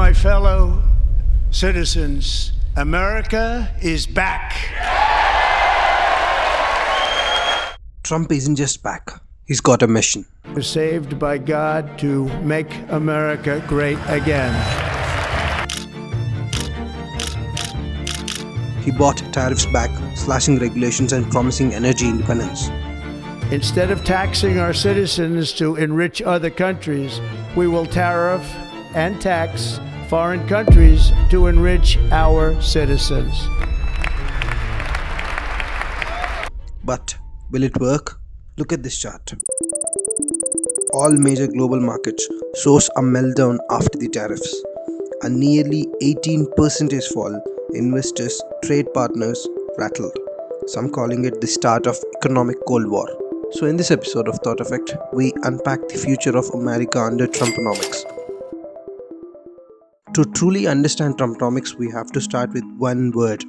my fellow citizens, America is back. Trump isn't just back, he's got a mission. We're saved by God to make America great again. He brought tariffs back, slashing regulations and promising energy independence. Instead of taxing our citizens to enrich other countries, we will tariff and tax foreign countries to enrich our citizens. But will it work? Look at this chart. All major global markets shows a meltdown after the tariffs. A nearly 18% fall. Investors, trade partners rattled. Some calling it the start of economic Cold War. So in this episode of Thought Effect, we unpack the future of America under Trumponomics. To truly understand Trumponomics, we have to start with one word,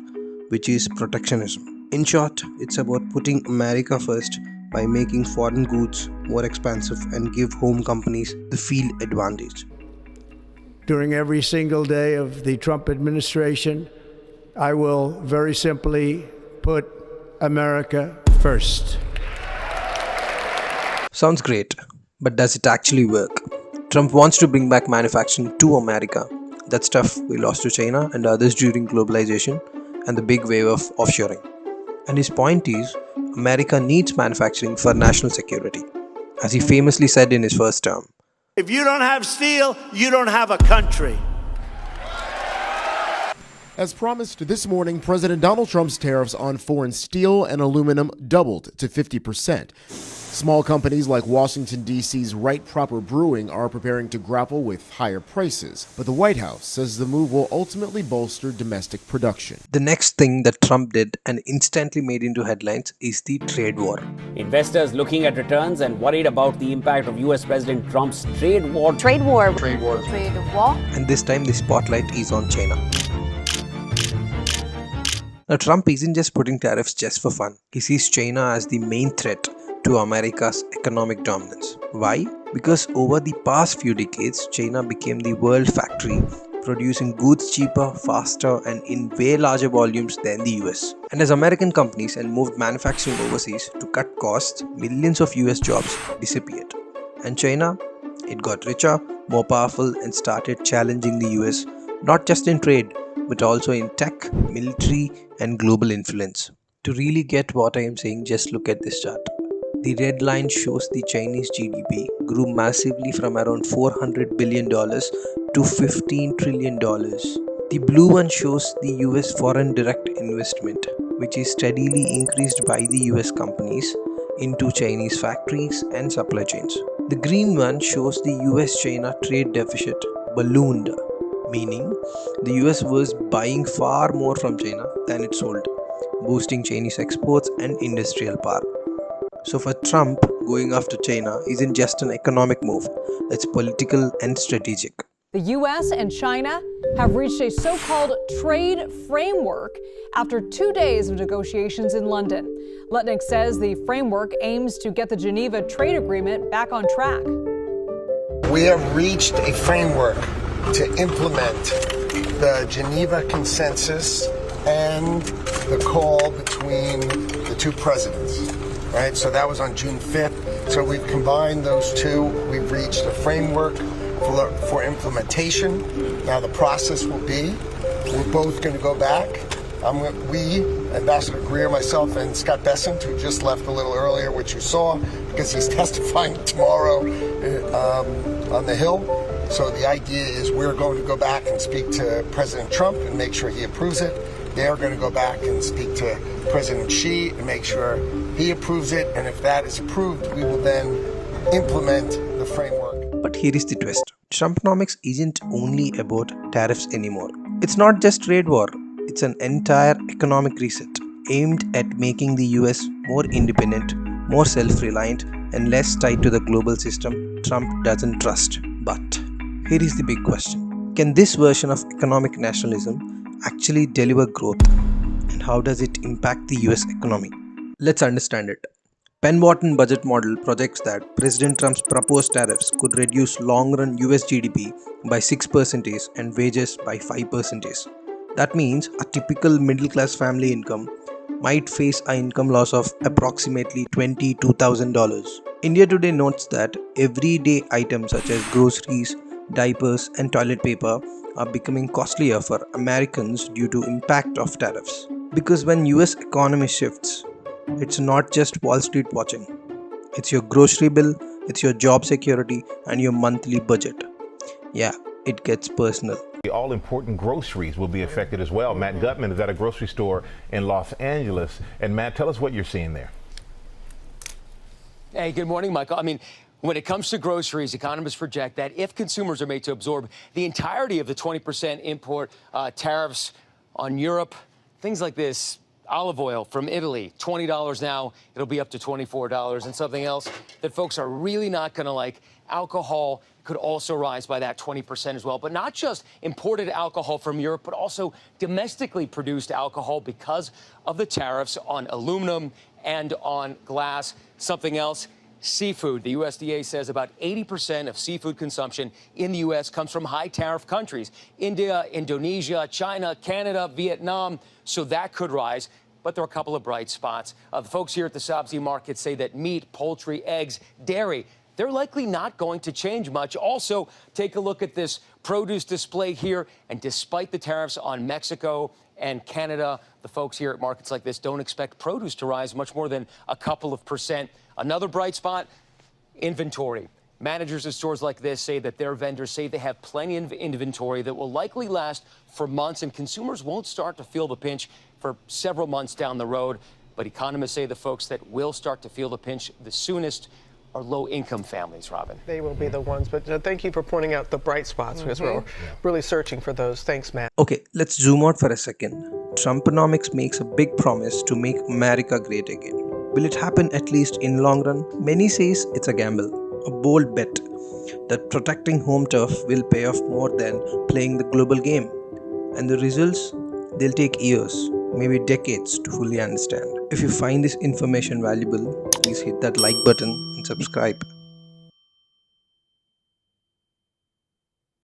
which is protectionism. In short, it's about putting America first by making foreign goods more expensive and give home companies the field advantage. During every single day of the Trump administration, I will very simply put America first. Sounds great, but does it actually work? Trump wants to bring back manufacturing to America. That stuff we lost to China and others during globalization and the big wave of offshoring. And his point is, America needs manufacturing for national security, as he famously said in his first term. If you don't have steel, you don't have a country. As promised this morning, President Donald Trump's tariffs on foreign steel and aluminum doubled to 50%. Small companies like Washington, D.C.'s Wright Proper Brewing are preparing to grapple with higher prices, but the White House says the move will ultimately bolster domestic production. The next thing that Trump did and instantly made into headlines is the trade war. Investors looking at returns and worried about the impact of US President Trump's trade war. And this time the spotlight is on China. Now, Trump isn't just putting tariffs just for fun. He sees China as the main threat to America's economic dominance. Why? Because over the past few decades, China became the world factory, producing goods cheaper, faster, and in way larger volumes than the US. And as American companies moved manufacturing overseas to cut costs, millions of US jobs disappeared. And China, it got richer, more powerful, and started challenging the US, not just in trade, but also in tech, military, and global influence. To really get what I am saying, just look at this chart. The red line shows the Chinese GDP grew massively from around $400 billion to $15 trillion. The blue one shows the US foreign direct investment, which is steadily increased by the US companies into Chinese factories and supply chains. The green one shows the US-China trade deficit ballooned, meaning the US was buying far more from China than it sold, boosting Chinese exports and industrial power. So for Trump, going after China isn't just an economic move, it's political and strategic. The U.S. and China have reached a so-called trade framework after 2 days of negotiations in London. Lutnick says the framework aims to get the Geneva Trade Agreement back on track. We have reached a framework to implement the Geneva Consensus and the call between the two presidents. Right, so that was on June 5th. So we've combined those two. We've reached a framework for implementation. Now the process will be, we're both going to go back. We, Ambassador Greer, myself, and Scott Bessent, who just left a little earlier, which you saw, because he's testifying tomorrow on the Hill. So the idea is we're going to go back and speak to President Trump and make sure he approves it. They're going to go back and speak to President Xi and make sure he approves it. And if that is approved, we will then implement the framework. But here is the twist. Trumponomics isn't only about tariffs anymore. It's not just trade war. It's an entire economic reset aimed at making the US more independent, more self-reliant, and less tied to the global system Trump doesn't trust. But here is the big question. Can this version of economic nationalism actually deliver growth? And how does it impact the US economy? Let's understand it. Penn-Wharton budget model projects that President Trump's proposed tariffs could reduce long-run US GDP by 6% and wages by 5%. That means a typical middle-class family income might face an income loss of approximately $22,000. India Today notes that everyday items such as groceries, diapers, and toilet paper are becoming costlier for Americans due to impact of tariffs. Because when US economy shifts, it's not just Wall Street watching. It's your grocery bill, it's your job security, and your monthly budget. Yeah, it gets personal. All important groceries will be affected as well. Matt Gutman is at a grocery store in Los Angeles. And Matt, tell us what you're seeing there. Hey, good morning, Michael. I mean, when it comes to groceries, economists project that if consumers are made to absorb the entirety of the 20% import tariffs on Europe, things like this, olive oil from Italy, $20 now, it'll be up to $24. And something else that folks are really not going to like, alcohol could also rise by that 20% as well. But not just imported alcohol from Europe, but also domestically produced alcohol because of the tariffs on aluminum and on glass. Something else, seafood. The USDA says about 80% of seafood consumption in the U.S. comes from high tariff countries. India, Indonesia, China, Canada, Vietnam. So that could rise. But there are a couple of bright spots. The folks here at the Sabzi market say that meat, poultry, eggs, dairy, they're likely not going to change much. Also, take a look at this produce display here. And despite the tariffs on Mexico and Canada, the folks here at markets like this don't expect produce to rise much more than a couple of percent. Another bright spot, inventory. Managers at stores like this say that their vendors say they have plenty of inventory that will likely last for months, and consumers won't start to feel the pinch for several months down the road. But economists say the folks that will start to feel the pinch the soonest are low-income families, Robin. They will be the ones, but thank you for pointing out the bright spots because we're really searching for those. Thanks, Matt. Okay, let's zoom out for a second. Trumponomics makes a big promise to make America great again. Will it happen at least in long run? Many says it's a gamble, a bold bet that protecting home turf will pay off more than playing the global game. And the results, they'll take years, maybe decades to fully understand. If you find this information valuable, please hit that like button and subscribe.